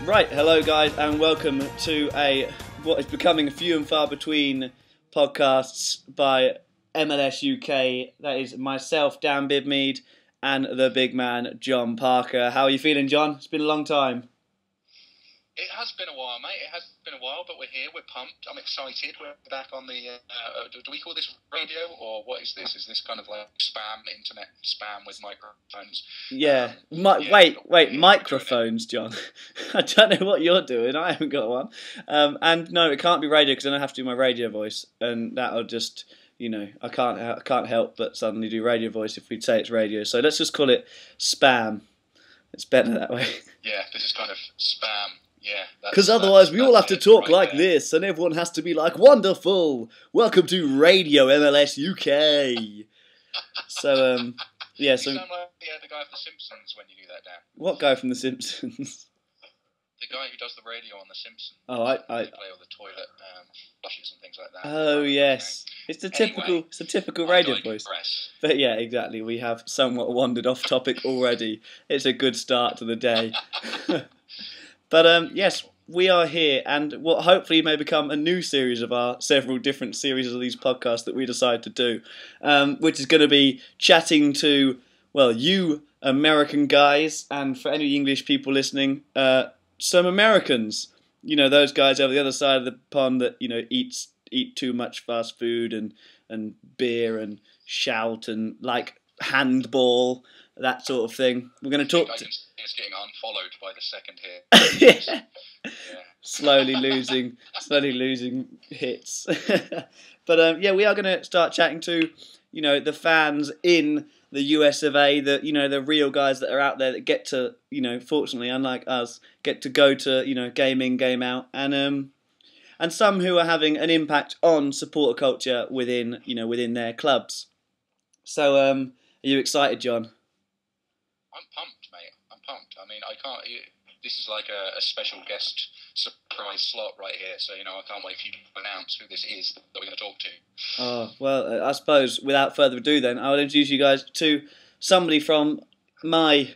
Right, hello guys, and welcome to what is becoming a few and far between podcasts by MLS UK. That is myself, Dan Bidmead, and the big man, John Parker. How are you feeling, John? It's been a long time. It has been a while, mate. It has been a while, but we're here. We're pumped. I'm excited. We're back on the... do we call this radio, or what is this? Is this kind of like internet spam with microphones? Yeah. Wait, microphones, John. I don't know what you're doing. I haven't got one. And no, it can't be radio because then I have to do my radio voice, and that'll just... I can't help but suddenly do radio voice if we'd say it's radio. So let's just call it spam. It's better that way. Yeah, this is kind of spam. Yeah. Because otherwise we all have to talk like this, and everyone has to be like, wonderful! Welcome to Radio MLS UK! So, yeah, You sound like the guy from The Simpsons when you do that, Dan. What guy from The Simpsons? The guy who does the radio on The Simpsons. Oh, They play all the toilet flushes and things like that. Oh, yes. It's a typical radio voice. But yeah, exactly. We have somewhat wandered off topic already. It's a good start to the day. But yes, we are here, and what hopefully may become a new series of our several different series of these podcasts that we decide to do, which is going to be chatting to, well, you American guys, and for any English people listening, some Americans. Those guys over the other side of the pond that, eat too much fast food and beer and shout and like handball, that sort of thing. We're going to talk. It's getting unfollowed by the second hit. Yeah. Slowly losing hits. But yeah, we are going to start chatting to, the fans in the US of A, the real guys that are out there that get to, fortunately, unlike us, get to go to, game in, game out, and some who are having an impact on supporter culture within their clubs. So, are you excited, John? I'm pumped, mate. I'm pumped. I mean, I can't... This is like a special guest surprise slot right here, so, I can't wait for you to announce who this is that we're going to talk to. Oh, well, I suppose, without further ado then, I'll introduce you guys to somebody from my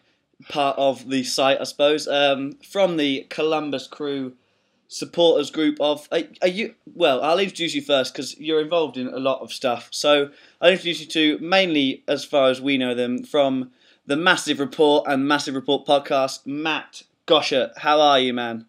part of the site, I suppose, from the Columbus Crew supporters group of... Are you? Well, I'll introduce you first, because you're involved in a lot of stuff. So, I'll introduce you to, mainly, as far as we know them, from the Massive Report and Massive Report podcast, Matt Goshert. How are you, man?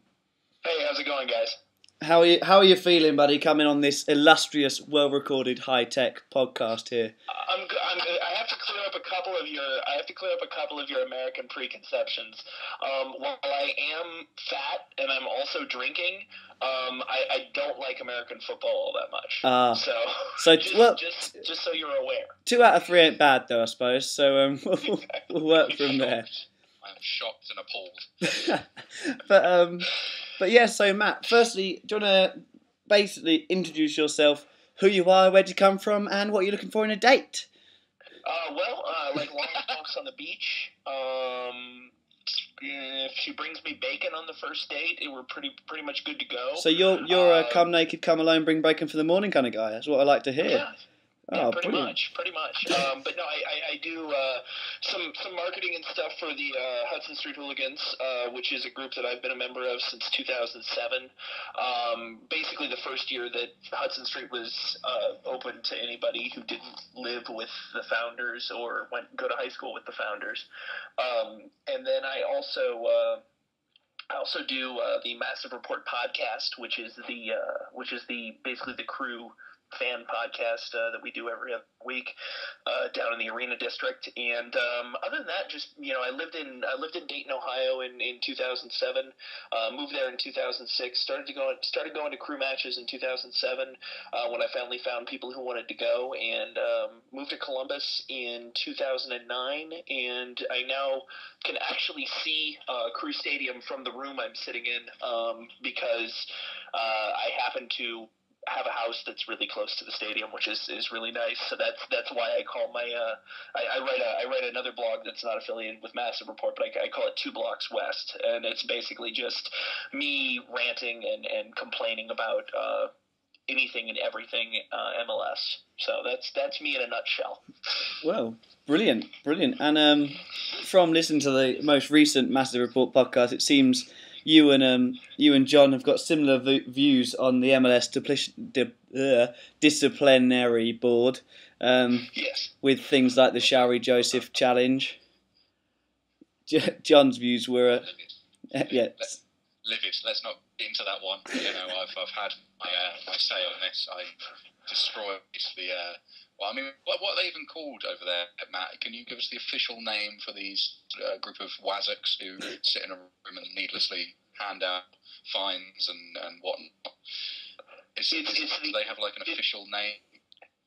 Hey, how's it going, guys? How are you feeling, buddy, coming on this illustrious, well-recorded, high-tech podcast here? I'm good. I have to clear up a couple of your American preconceptions. While I am fat and I'm also drinking, I don't like American football all that much. So just so you're aware. 2 out of 3 ain't bad, though, I suppose. So we'll work from there. I'm shocked and appalled. But yeah, so Matt, firstly, do you want to basically introduce yourself, who you are, where'd you come from, and what you're looking for in a date? I like long walks on the beach. If she brings me bacon on the first date, we're pretty much good to go. So you're a come naked, come alone, bring bacon for the morning kind of guy. That's what I like to hear. Yeah. Oh, pretty much. But no, I do some marketing and stuff for the Hudson Street Hooligans, which is a group that I've been a member of since 2007. Basically, the first year that Hudson Street was open to anybody who didn't live with the founders or go to high school with the founders. And then I also do the Massive Report podcast, which is basically the crew fan podcast that we do every other week down in the Arena District. And other than that, just I lived in Dayton, Ohio in 2007. Moved there in 2006. Started going to crew matches in 2007 when I finally found people who wanted to go, and moved to Columbus in 2009. And I now can actually see Crew Stadium from the room I'm sitting in because I happen to have a house that's really close to the stadium, which is really nice. So that's why I call my I write another blog that's not affiliated with Massive Report, but I call it 2 Blocks West, and it's basically just me ranting and complaining about anything and everything MLS. So that's me in a nutshell. Well, brilliant. And from listening to the most recent Massive Report podcast, it seems you and John have got similar views on the MLS disciplinary board. Yes. With things like the Showery Joseph challenge. John's views were, yes. Livid. Let's not get into that one. You know, I've had my say on this. I destroyed the. Well, I mean, what are they even called over there, Matt? Can you give us the official name for these group of wazzocks who sit in a room and needlessly hand out fines and whatnot? Do they have like an official name?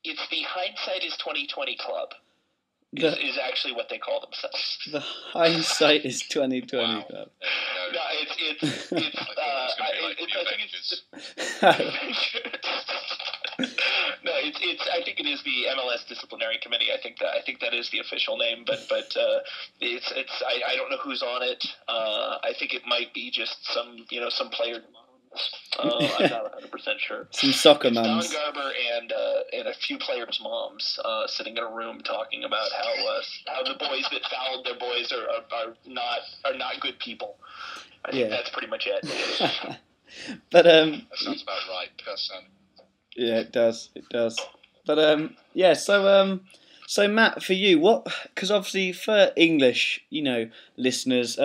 It's the Hindsight is 2020 Club. Is actually what they call themselves. The Hindsight is 2020 wow. Club. No, it's No, I think it is the MLS Disciplinary Committee. I think that is the official name, but I don't know who's on it. I think it might be just some player. I'm not 100% sure. Some soccer mums. Don Garber and a few players' moms sitting in a room talking about how the boys that fouled their boys are not good people. I think that's pretty much it. But that sounds about right. Yeah, it does. But so Matt, for you, because obviously for English, listeners,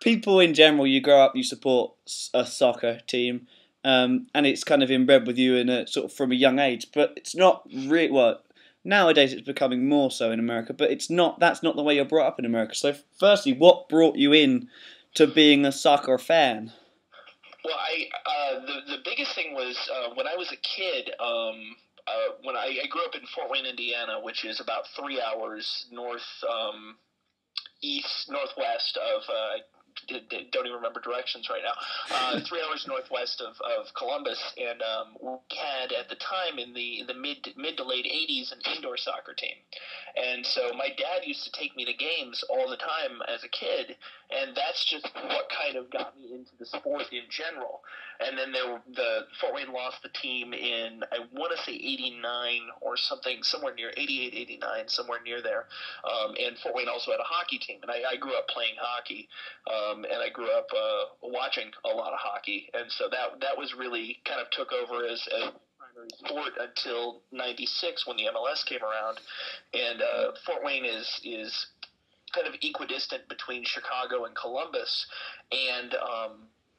people in general, you grow up, you support a soccer team, and it's kind of inbred with you in a sort of from a young age. But it's not really nowadays. It's becoming more so in America, but it's not. That's not the way you're brought up in America. So, firstly, what brought you in to being a soccer fan? Well, the biggest thing was when I was a kid. When I grew up in Fort Wayne, Indiana, which is about 3 hours northwest of. Don't even remember directions right now. 3 hours northwest of Columbus, and we had at the time in the mid to late 80s an indoor soccer team, and so my dad used to take me to games all the time as a kid, and that's just what kind of got me into the sport in general. And then the Fort Wayne lost the team in, I want to say 89 or something, somewhere near 88, 89, somewhere near there. And Fort Wayne also had a hockey team, and I grew up playing hockey. And I grew up watching a lot of hockey, and so that was really kind of took over as primary sport until '96 when the MLS came around, and Fort Wayne is kind of equidistant between Chicago and Columbus, and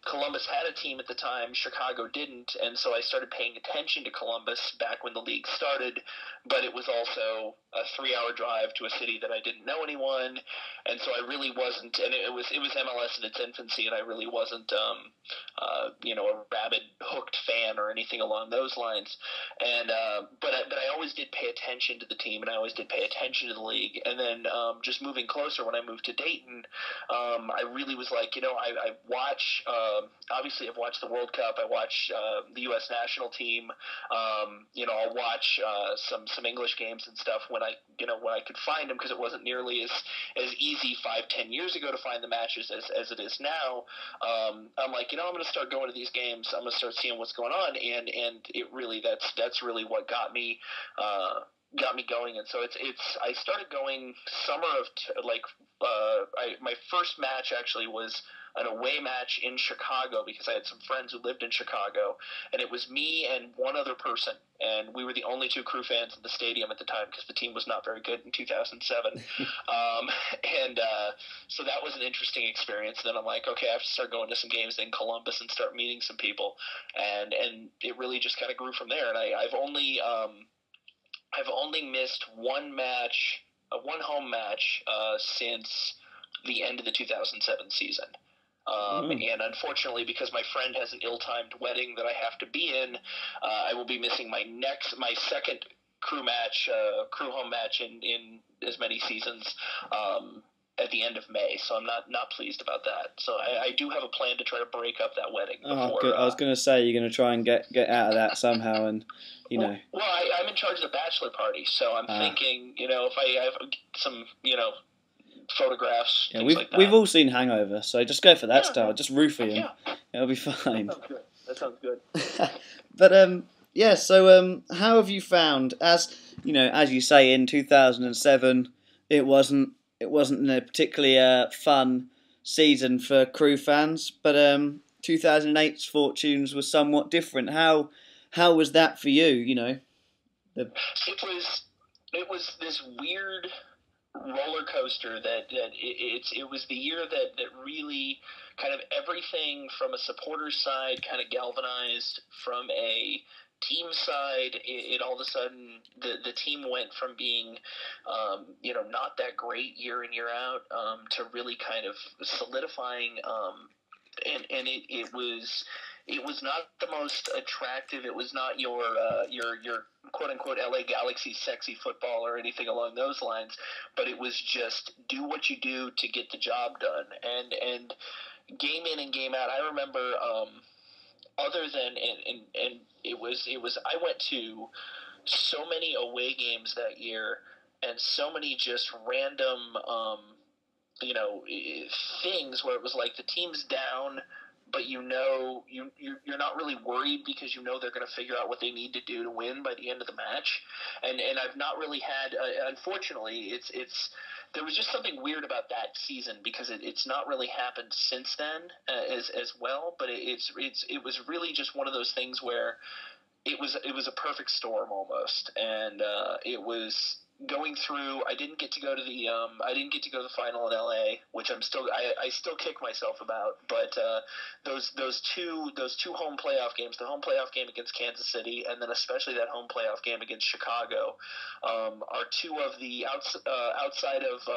Columbus had a team at the time, Chicago didn't, and so I started paying attention to Columbus back when the league started, but it was also a 3-hour drive to a city that I didn't know anyone, and so I really wasn't, and it was MLS in its infancy, and I really wasn't, a rabid, hooked fan or anything along those lines, and but I always did pay attention to the team, and I always did pay attention to the league, and then just moving closer when I moved to Dayton, I really was like, I watch. Obviously, I've watched the World Cup. I watch the U.S. national team. I'll watch some English games and stuff when I could find them, because it wasn't nearly as easy 5-10 years ago to find the matches as it is now. I'm like, I'm going to start going to these games. I'm going to start seeing what's going on, and it really that's really what got me going. And so I started going summer of my first match actually was an away match in Chicago, because I had some friends who lived in Chicago, and it was me and one other person, and we were the only two crew fans in the stadium at the time because the team was not very good in 2007. So that was an interesting experience. Then I'm like, okay, I have to start going to some games in Columbus and start meeting some people, and it really just kind of grew from there. And I've only missed one home match since the end of the 2007 season. And unfortunately, because my friend has an ill-timed wedding that I have to be in, I will be missing my second crew home match in as many seasons at the end of May. So I'm not pleased about that. So I do have a plan to try to break up that wedding. Oh, good. I was going to say you're going to try and get out of that somehow, and Well, I'm in charge of the bachelor party, so I'm thinking, if I have some, photographs, things like that. We've all seen Hangover, so just go for that style. Just roofie him. Yeah. It'll be fine. That sounds good. But so how have you found, as you say, in 2007, it wasn't a particularly fun season for Crew fans, but 2008's fortunes were somewhat different. How was that for you? You know, it was this weird roller coaster it was the year that really kind of everything from a supporter's side kind of galvanized. From a team side, it all of a sudden the team went from being not that great year in year out to really kind of solidifying, and it was not the most attractive. It was not your quote unquote LA Galaxy sexy football or anything along those lines, but it was just do what you do to get the job done, and game in and game out. I remember other than and it was I went to so many away games that year and so many just random things where it was like the team's down, but you're not really worried because they're going to figure out what they need to do to win by the end of the match. And I've not really had, unfortunately, there was just something weird about that season because it's not really happened since then as well. But it was really just one of those things where it was a perfect storm almost, and it was going through. I didn't get to go to the final in LA, which I still kick myself about. But those two home playoff games, the home playoff game against Kansas City, and then especially that home playoff game against Chicago, are two of the outside of.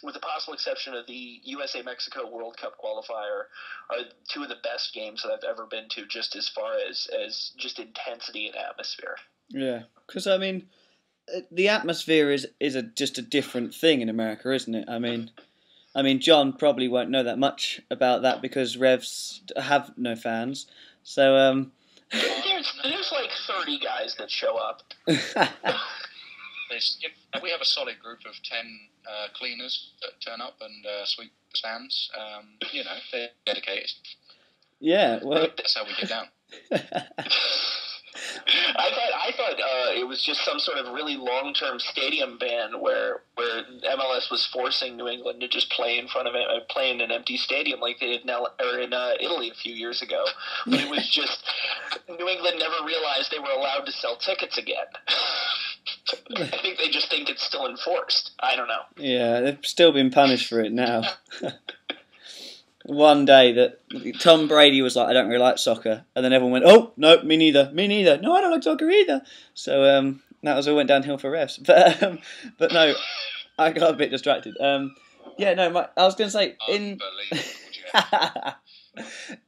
With the possible exception of the USA-Mexico World Cup qualifier, are two of the best games that I've ever been to, just as far as just intensity and atmosphere. Yeah, because I mean, the atmosphere is just a different thing in America, isn't it? I mean, John probably won't know that much about that because Revs have no fans. So there's like 30 guys that show up. We have a solid group of 10 cleaners that turn up and sweep the stands. They're dedicated. Yeah, well, that's how we get down. I thought it was just some sort of really long-term stadium ban where MLS was forcing New England to just play in an empty stadium like they did in Italy a few years ago. But it was just New England never realized they were allowed to sell tickets again. I think they just think it's still enforced. I don't know. Yeah, they've still been punished for it now. One day that Tom Brady was like, I don't really like soccer. And then everyone went, oh, no, me neither. No, I don't like soccer either. So that was all went downhill for refs. But no, I got a bit distracted. I was going to say,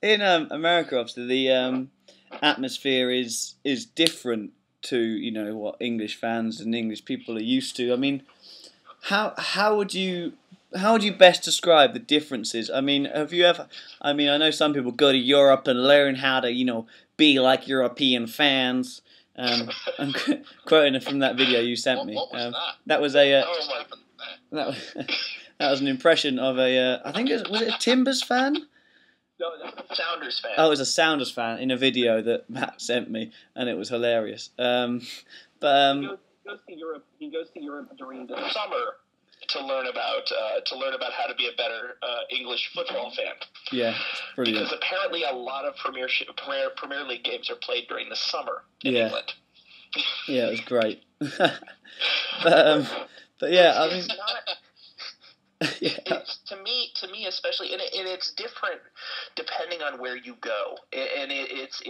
in America, obviously, the atmosphere is different to, what English fans and English people are used to. I mean, how would you best describe the differences? I mean, have you ever? I mean, I know some people go to Europe and learn how to, be like European fans. I'm quoting from that video you sent me. What was that? That was that was an impression of a. I think was it a Timbers fan? No, that's a Sounders fan. Oh, it was a Sounders fan in a video that Matt sent me, and it was hilarious. He goes to Europe during the summer to learn about how to be a better English football fan. Yeah, brilliant. Because apparently a lot of Premier League games are played during the summer in England. Yeah, it was great. but yeah, I mean. It's, to me especially, and it's different depending on where you go, and it's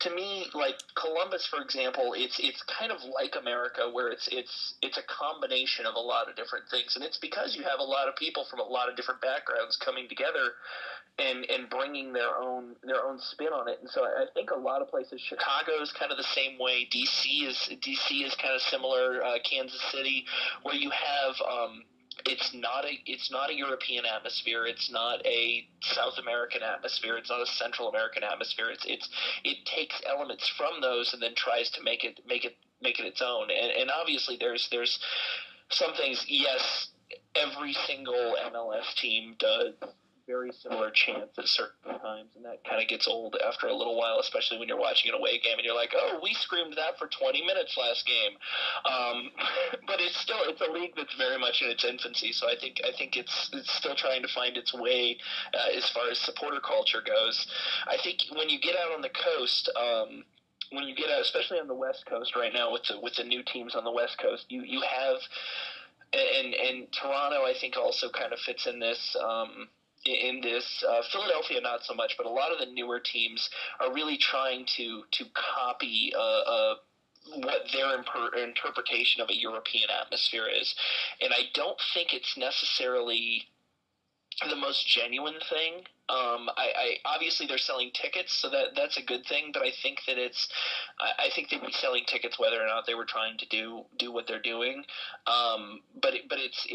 to me, like Columbus, for example, it's kind of like America, where it's a combination of a lot of different things, and it's because you have a lot of people from a lot of different backgrounds coming together and bringing their own spin on it. And so I think a lot of places, Chicago's kind of the same way, DC is kind of similar, Kansas City, where you have it's not a European atmosphere. It's not a South American atmosphere. It's not a Central American atmosphere. It takes elements from those and then tries to make it its own. And obviously there's some things. Yes, every single MLS team does very similar chants at certain times, and that kind of gets old after a little while, especially when you're watching an away game and you're like, oh, we screamed that for 20 minutes last game. But it's a league that's very much in its infancy, so I think it's still trying to find its way as far as supporter culture goes. I think when you get out on the coast, when you get out, especially on the West Coast right now with the new teams on the West Coast, you have, and Toronto I think also kind of fits in this. Philadelphia not so much, but a lot of the newer teams are really trying to copy what their interpretation of a European atmosphere is, and I don't think it's necessarily the most genuine thing. I obviously they're selling tickets, so that's a good thing. But I think that I think they'd be selling tickets whether or not they were trying to do what they're doing. But it's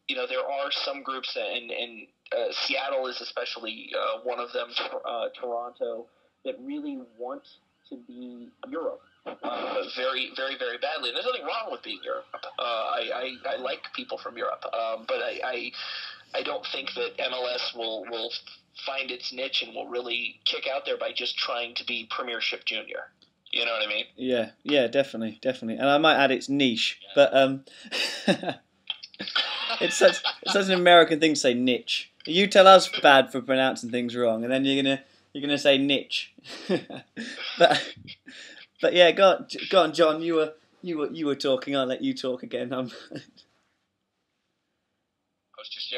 there are some groups, and Seattle is especially one of them. Toronto, that really want to be Europe. Very, very, very badly. There's nothing wrong with being Europe. I like people from Europe, but I don't think that MLS will find its niche and will really kick out there by just trying to be Premiership Junior. You know what I mean? Yeah, definitely. And I might add its niche, but it's such an American thing to say niche. You tell us bad for pronouncing things wrong, and then you're gonna say niche. but yeah, go on, John. You were talking. I'll let you talk again. I was just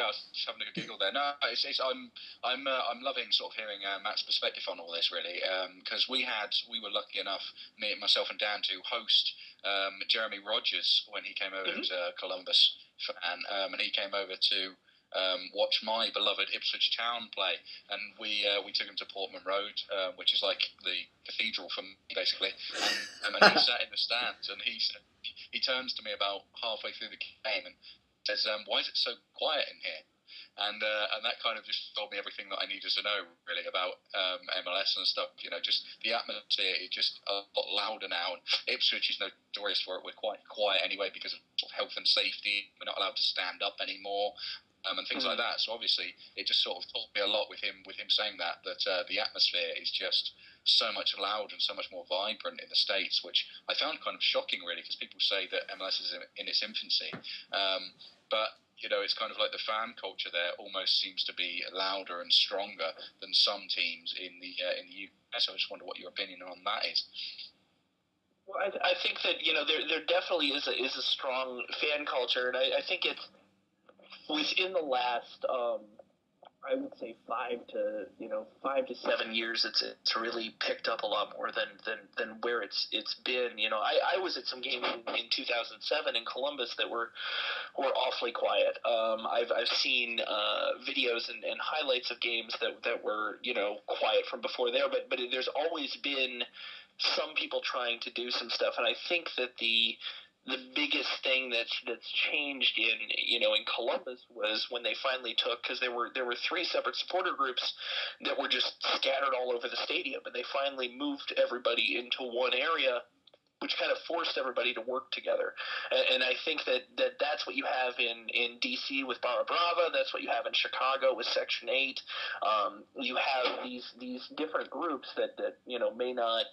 having a giggle there. No, I'm loving sort of hearing Matt's perspective on all this, really, because we were lucky enough, myself and Dan, to host Jeremy Rogers when he came over. He was a Columbus fan, and he came over to watch my beloved Ipswich Town play, and we took him to Portman Road, which is like the cathedral for me, basically, and he sat in the stands, and he turns to me about halfway through the game and says, why is it so quiet in here? And that kind of just told me everything that I needed to know, really, about MLS and stuff. Just the atmosphere is just a lot louder now. And Ipswich is notorious for it. We're quite quiet anyway because of sort of health and safety. We're not allowed to stand up anymore, and things like that. So obviously, it just sort of taught me a lot with him saying that the atmosphere is just so much louder and so much more vibrant in the States, which I found kind of shocking, really, because people say that MLS is in its infancy. But it's kind of like the fan culture there almost seems to be louder and stronger than some teams in the US. So I just wonder what your opinion on that is. Well, I think that there definitely is a strong fan culture, and I think it's within the last I would say 5 to 7 years, it's really picked up a lot more than where it's been. I was at some games in 2007 in Columbus that were awfully quiet. I've seen videos and highlights of games that were quiet from before there, but there's always been some people trying to do some stuff, and I think that the biggest thing that's changed in Columbus was when they finally took, because there were 3 separate supporter groups that were just scattered all over the stadium, and they finally moved everybody into one area, which kind of forced everybody to work together. And I think that's what you have in D.C. with Barra Brava. That's what you have in Chicago with Section 8. You have these different groups that may not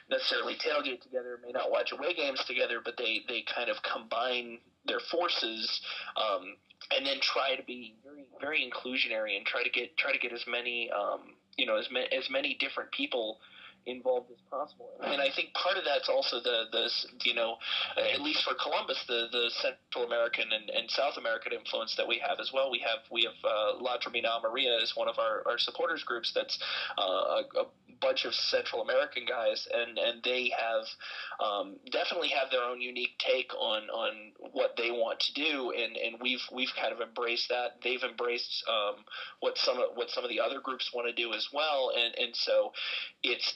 necessarily tailgate together, may not watch away games together, but they kind of combine their forces and then try to be very, very inclusionary and try to get as many as many different people involved as possible. And I think part of that's also the at least for Columbus, the Central American and South American influence that we have as well. We have La Terminal Maria is one of our supporters groups that's a bunch of Central American guys, and they have definitely have their own unique take on what they want to do, and we've kind of embraced that. They've embraced what some of the other groups want to do as well, and so it's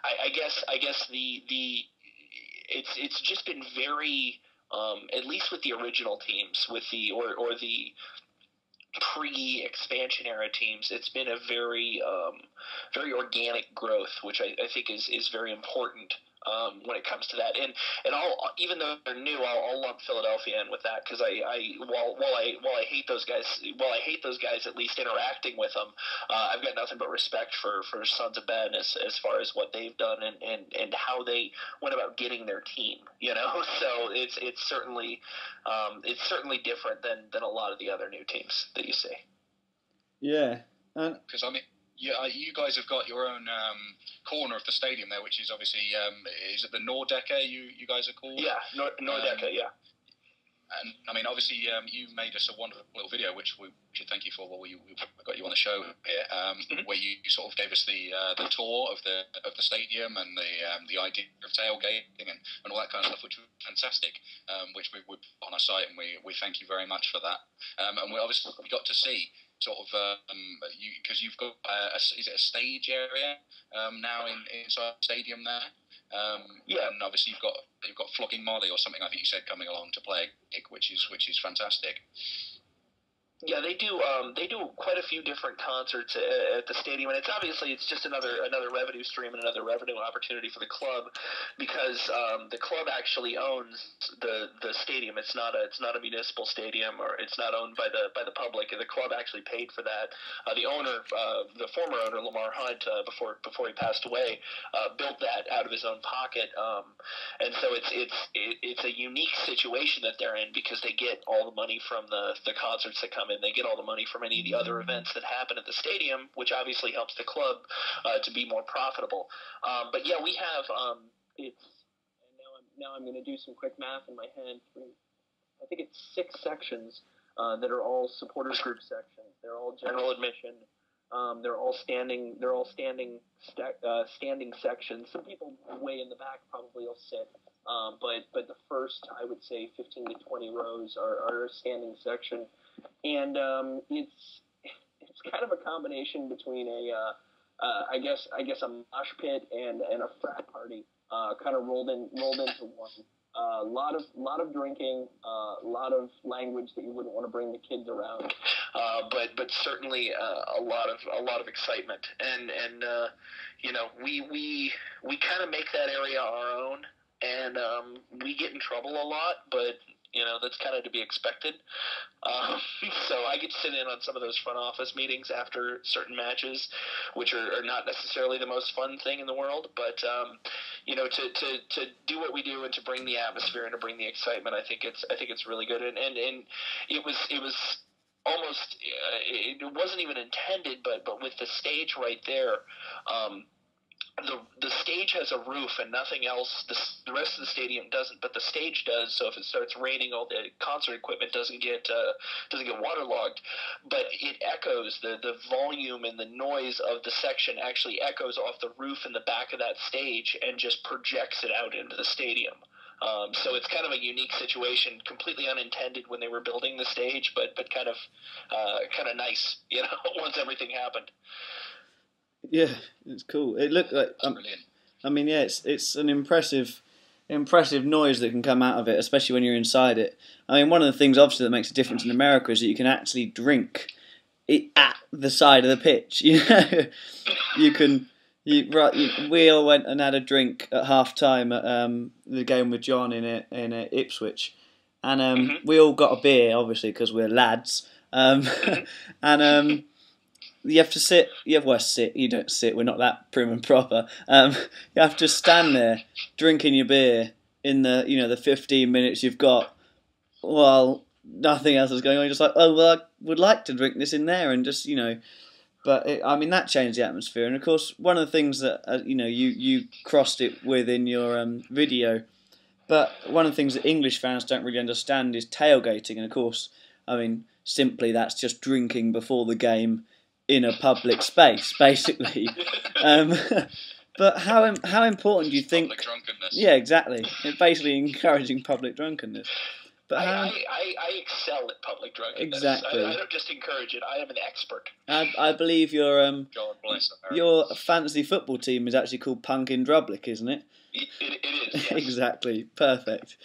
I guess it's just been very at least with the original teams, with the or the pre-expansion era teams, it's been a very very organic growth, which I think is very important when it comes to that. And even though they're new, I'll lump Philadelphia in with that, because while I hate those guys, at least interacting with them, I've got nothing but respect for Sons of Ben as far as what they've done and how they went about getting their team. So it's certainly different than a lot of the other new teams that you see. Yeah, because you guys have got your own corner of the stadium there, which is obviously is it the Nordecke you guys are called? Yeah, Nordecke, yeah. And I mean, obviously, you made us a wonderful little video, which we should thank you for. Well, we got you on the show here, where you sort of gave us the tour of the stadium and the idea of tailgating and all that kind of stuff, which was fantastic. Which we put on our site, and we thank you very much for that. And we obviously got to see sort of because you've got is it a stage area now inside the stadium there? Yeah, and obviously you've got Flogging Molly or something, I think you said, coming along to play a gig, which is fantastic. Yeah, they do quite a few different concerts at the stadium, and it's just another revenue stream and another revenue opportunity for the club, because the club actually owns the stadium. It's not a municipal stadium, or it's not owned by the public. The club actually paid for that. The owner, the former owner, Lamar Hunt, before he passed away, built that out of his own pocket, and so it's a unique situation that they're in, because they get all the money from the concerts that come in. They get all the money from any of the other events that happen at the stadium, which obviously helps the club to be more profitable. But yeah, we have now I'm going to do some quick math in my head. I think it's 6 sections that are all supporters group sections. They're all general admission. They're all standing sections. Some people way in the back probably will sit. But the first, I would say, 15 to 20 rows are a standing section, and it's kind of a combination between I guess a mosh pit and a frat party, kind of rolled into one. A lot of drinking, a lot of language that you wouldn't want to bring the kids around, but certainly a lot of excitement, and we kind of make that area our own. And we get in trouble a lot, but that's kind of to be expected. So I get to sit in on some of those front office meetings after certain matches, which are not necessarily the most fun thing in the world. But to do what we do and to bring the atmosphere and to bring the excitement, I think it's really good. And it was almost it wasn't even intended, but with the stage right there. The stage has a roof and nothing else. The rest of the stadium doesn't, but the stage does. So if it starts raining, all the concert equipment doesn't get waterlogged. But it echoes. The volume and the noise of the section actually echoes off the roof in the back of that stage and just projects it out into the stadium. So it's kind of a unique situation, completely unintended when they were building the stage, but kind of nice, once everything happened. Yeah, it's cool. It looked like I mean, yeah, it's an impressive noise that can come out of it, especially when you're inside it. I mean, one of the things obviously that makes a difference in America is that you can actually drink it at the side of the pitch. We all went and had a drink at half time at the game with John in Ipswich, and we all got a beer, obviously, because we're lads, and. You have to sit. You don't sit. We're not that prim and proper. You have to stand there drinking your beer in the 15 minutes you've got while nothing else is going on. You're just like, oh well, I would like to drink this in there and just But that changed the atmosphere. And of course, one of the things that you crossed it with in your video. But one of the things that English fans don't really understand is tailgating. And of course, simply that's just drinking before the game. In a public space, basically. But how important do you think? Public drunkenness. Yeah, exactly. It's basically encouraging public drunkenness. But I excel at public drunkenness. Exactly. I don't just encourage it. I am an expert. I believe your God bless America. Your fantasy football team is actually called Punk in Drublic, isn't it? It is. Yes. Exactly. Perfect.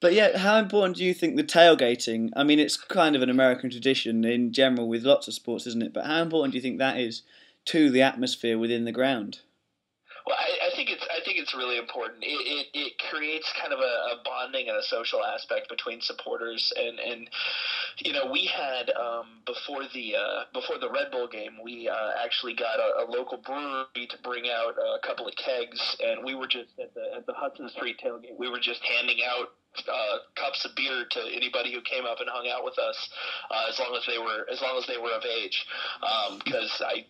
But yeah, how important do you think the tailgating? I mean, it's kind of an American tradition in general with lots of sports, isn't it? But how important do you think that is to the atmosphere within the ground? Well, I think it's really important. It creates kind of a bonding and a social aspect between supporters, and we had before the Red Bull game, we actually got a local brewery to bring out a couple of kegs, and we were just at the Hudson Street tailgate. We were just handing out cups of beer to anybody who came up and hung out with us, as long as they were of age, because I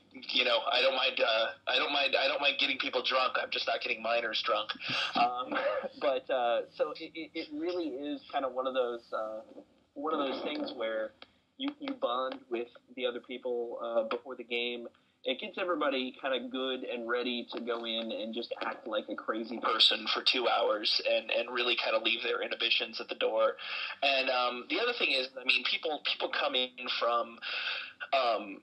don't mind getting people drunk. I'm just not getting minors drunk. So it really is kind of one of those things where you bond with the other people before the game. It gets everybody kind of good and ready to go in and just act like a crazy person for 2 hours and really kind of leave their inhibitions at the door. And the other thing is, I mean, people come in from,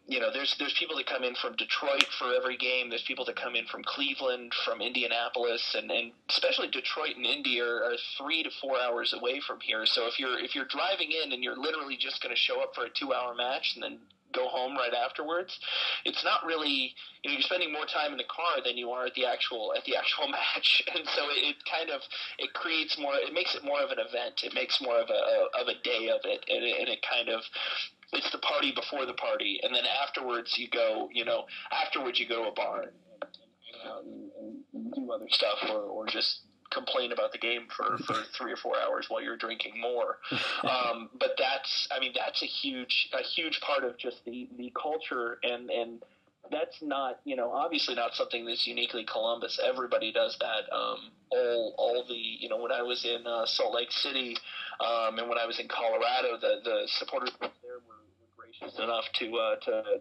there's people that come in from Detroit for every game. There's people that come in from Cleveland, from Indianapolis, and especially Detroit and Indy are 3 to 4 hours away from here. So if you're driving in and you're literally just going to show up for a 2-hour match and then go home right afterwards, it's not really, you're spending more time in the car than you are at the actual match, and so it creates more, it makes it more of an event. It makes more of a day of it, and it's the party before the party, and then afterwards you go to a bar and hang out and do other stuff, or just complain about the game for 3 or 4 hours while you're drinking more. But that's a huge part of just the culture, and that's not, obviously not something that's uniquely Columbus. Everybody does that. All the, when I was in Salt Lake City, and when I was in Colorado, the supporters there were gracious enough to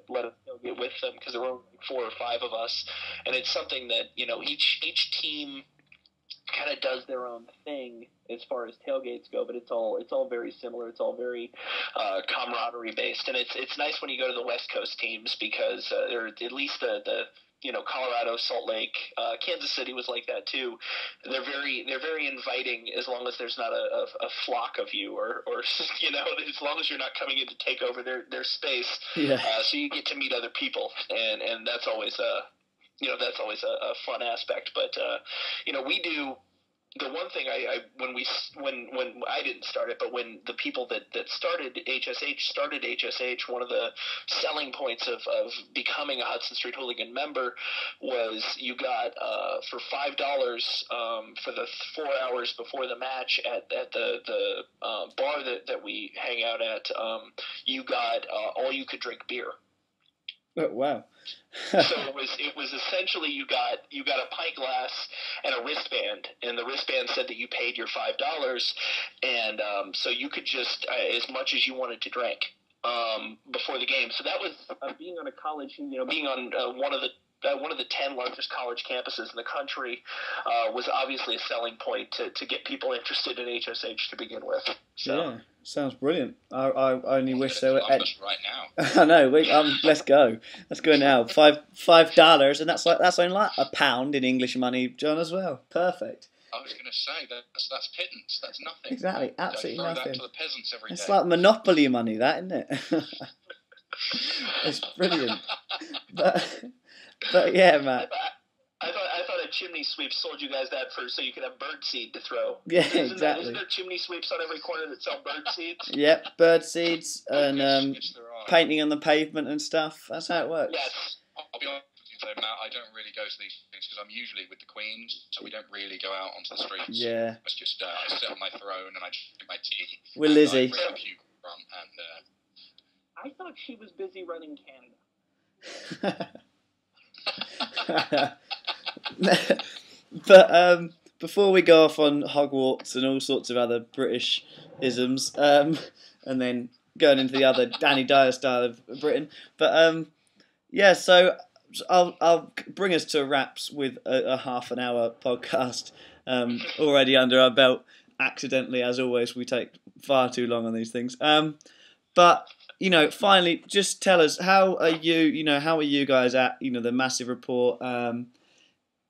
let us tailgate with them, because there were only 4 or 5 of us, and it's something that, each team kind of does their own thing as far as tailgates go, but it's all very similar. It's all very camaraderie based, and it's nice when you go to the West Coast teams, because they're at least the Colorado, Salt Lake, Kansas City was like that too. They're very inviting, as long as there's not a flock of you, or as long as you're not coming in to take over their space. Yeah. So you get to meet other people, and that's always a fun aspect. But we do. The one thing when I didn't start it, but when the people that started HSH, one of the selling points of becoming a Hudson Street Hooligan member was you got for $5 for the 4 hours before the match at the bar that we hang out at, you got all you could drink beer. Oh, wow. So it was essentially you got a pint glass and a wristband, and the wristband said that you paid your $5, and so you could just as much as you wanted to drink before the game. So that was being on a college, being on one of the 10 largest college campuses in the country, was obviously a selling point to get people interested in HSH to begin with. So. Yeah. Sounds brilliant. I only wish there were. Right now. I know. Let's go. Let's go now. $5, and that's only like £1 in English money, John, as well. Perfect. I was going to say that's pittance. That's nothing. Exactly. Absolutely throw nothing. That to the peasants every it's day. Like Monopoly money, that, isn't it? It's brilliant. But yeah, Matt. I thought a chimney sweep sold you guys that so you could have bird seed to throw. Yeah, exactly. Isn't there chimney sweeps on every corner that sell bird seeds? Yep, bird seeds and painting on the pavement and stuff. That's how it works. Yes. I'll be honest with you though, Matt, I don't really go to these things because I'm usually with the Queens, so we don't really go out onto the streets. Yeah. It's just I sit on my throne and I drink my tea. With Lizzie. I thought she was busy running Canada. But before we go off on Hogwarts and all sorts of other British isms, and then going into the other Danny Dyer style of Britain, but so I'll bring us to wraps with a half an hour podcast already under our belt. Accidentally, as always, we take far too long on these things. But finally, just tell us, how are you guys at the Massive Report and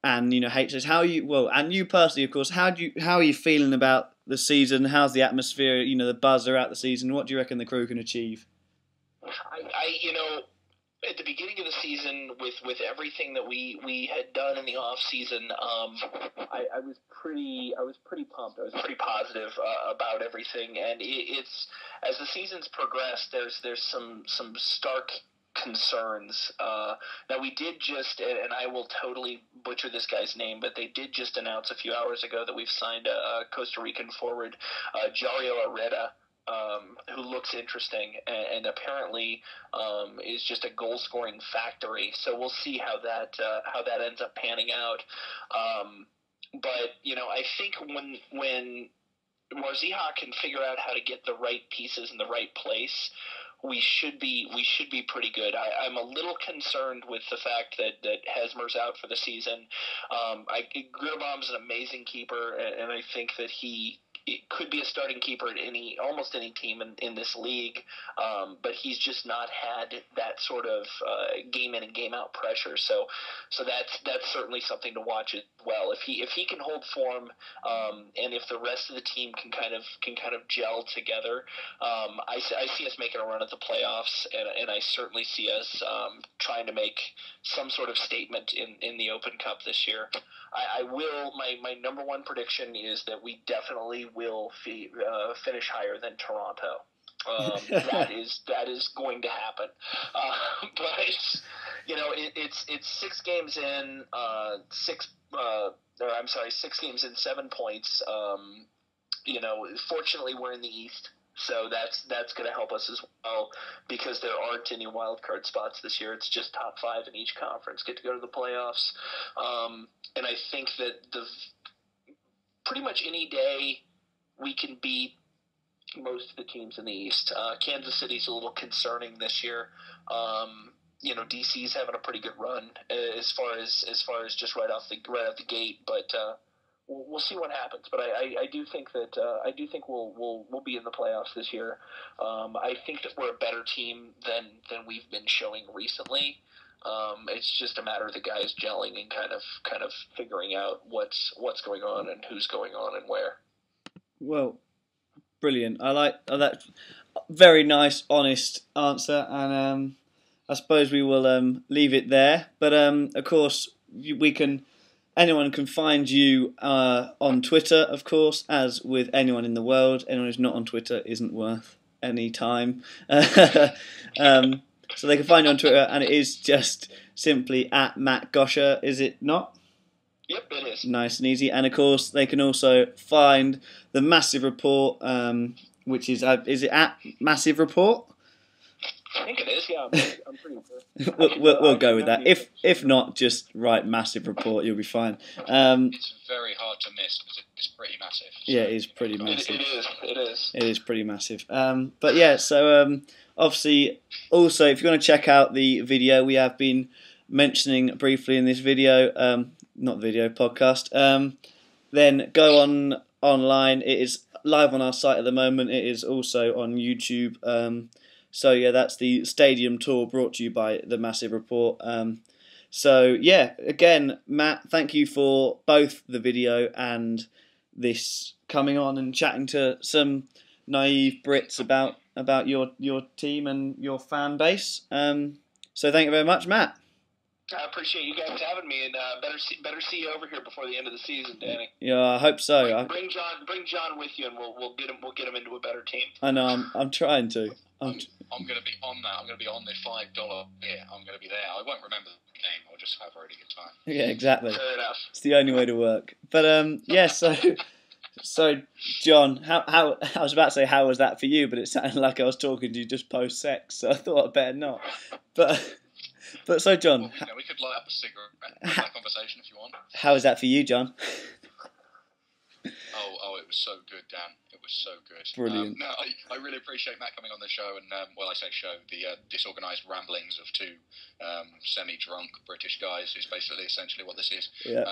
HS? How are you? Well, and you personally, of course. How are you feeling about the season? How's the atmosphere? The buzz around the season. What do you reckon the crew can achieve? at the beginning of the season, with everything that we had done in the off season, I was pretty pumped. I was pretty positive about everything, and it's as the season's progressed, there's some stark concerns. Now we did just, and I will totally butcher this guy's name, but they did just announce a few hours ago that we've signed a Costa Rican forward, Jario Arreta, who looks interesting and apparently is just a goal-scoring factory. So we'll see how that ends up panning out. But I think when Marziha can figure out how to get the right pieces in the right place, we should be pretty good. I'm a little concerned with the fact that Hesmer's out for the season. Grunewald's an amazing keeper, and I think that it could be a starting keeper at almost any team in this league, but he's just not had that sort of game in and game out pressure. So that's certainly something to watch as well. If he can hold form, and if the rest of the team can kind of gel together, I see us making a run at the playoffs, and I certainly see us trying to make some sort of statement in the Open Cup this year. I will. My number one prediction is that we definitely will finish higher than Toronto. That is going to happen. But it's 6 games in, 6 games in, 7 points. Fortunately we're in the East, so that's going to help us as well, because there aren't any wild card spots this year. It's just top 5 in each conference get to go to the playoffs. And I think that pretty much any day we can beat most of the teams in the East. Kansas City's a little concerning this year. DC's having a pretty good run as far as just right out the gate, but we'll see what happens. But I do think we'll be in the playoffs this year. I think that we're a better team than we've been showing recently. It's just a matter of the guys gelling and kind of figuring out what's going on and who's going on and where. Well, brilliant. I like that. Very nice, honest answer, and I suppose we will leave it there. But of course, anyone can find you on Twitter, of course, as with anyone in the world. Anyone who's not on Twitter isn't worth any time. So they can find you on Twitter, and it is just simply at Matt Goshert, is it not? Yep, it is. Nice and easy. And of course, they can also find the Massive Report, which is it at Massive Report? I think it is, yeah. I'm pretty sure. We'll go with that. If not, just write Massive Report, you'll be fine. It's very hard to miss because it's pretty massive. So. Yeah, it is pretty massive. It is. It is pretty massive. But yeah, so obviously, also, if you want to check out the video, we have been mentioning briefly in this video, podcast, then go online. It is live on our site at the moment. It is also on YouTube. So yeah, that's the Stadium Tour brought to you by the Massive Report. So yeah, again, Matt, thank you for both the video and this coming on and chatting to some naive Brits about your team and your fan base. So thank you very much, Matt. I appreciate you guys having me, and better see you over here before the end of the season, Danny. Yeah, I hope so. Bring John with you, and we'll get him into a better team. I know. I'm trying to. I'm going to be on that. I'm going to be on the $5 beer. I'm going to be there. I won't remember the name. I'll just have a really good time. Yeah, exactly. Fair enough. It's the only way to work. But yeah, so John, how I was about to say how was that for you, but it sounded like I was talking to you just post sex, so I thought I'd better not. But so John, we could light up a cigarette and have that conversation if you want. How was that for you, John? Oh, it was so good, Dan. It was so good. Brilliant. No, I really appreciate Matt coming on the show, and I say show, the disorganised ramblings of two semi-drunk British guys is basically essentially what this is. Yeah.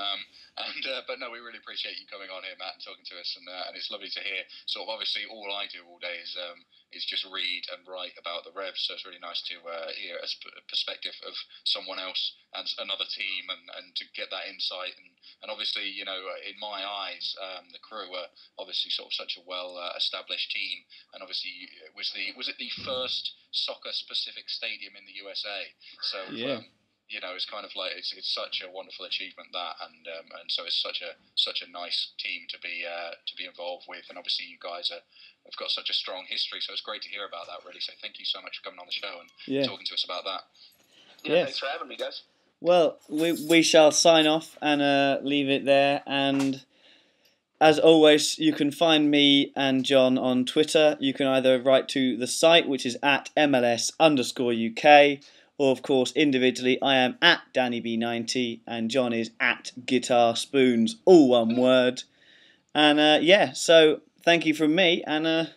But no, we really appreciate you coming on here, Matt, and talking to us, and it's lovely to hear. Sort of obviously all I do all day is just read and write about the Revs, so it's really nice to hear a perspective of someone else and another team, and to get that insight, and obviously, in my eyes, the crew were obviously sort of such a well established team, and obviously was it the first soccer specific stadium in the USA? So Yeah. It's kind of like it's such a wonderful achievement that, and so it's such a nice team to be involved with, and obviously you guys have got such a strong history, so it's great to hear about that. Really, so thank you so much for coming on the show and talking to us about that. Yeah, thanks for having me, guys. Well, we shall sign off and leave it there. And as always, you can find me and John on Twitter. You can either write to the site, which is at MLS_UK, or of course individually, I am at DannyB90 and John is at Guitar Spoons, all one word. And so thank you from me and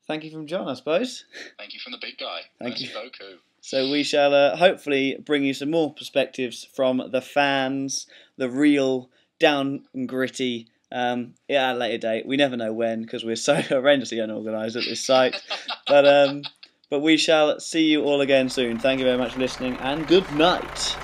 thank you from John, I suppose. Thank you from the big guy. Thank you. Merci beaucoup. So we shall hopefully bring you some more perspectives from the fans, the real, down and gritty, at a later date. We never know when because we're so horrendously unorganised at this site. But we shall see you all again soon. Thank you very much for listening and good night.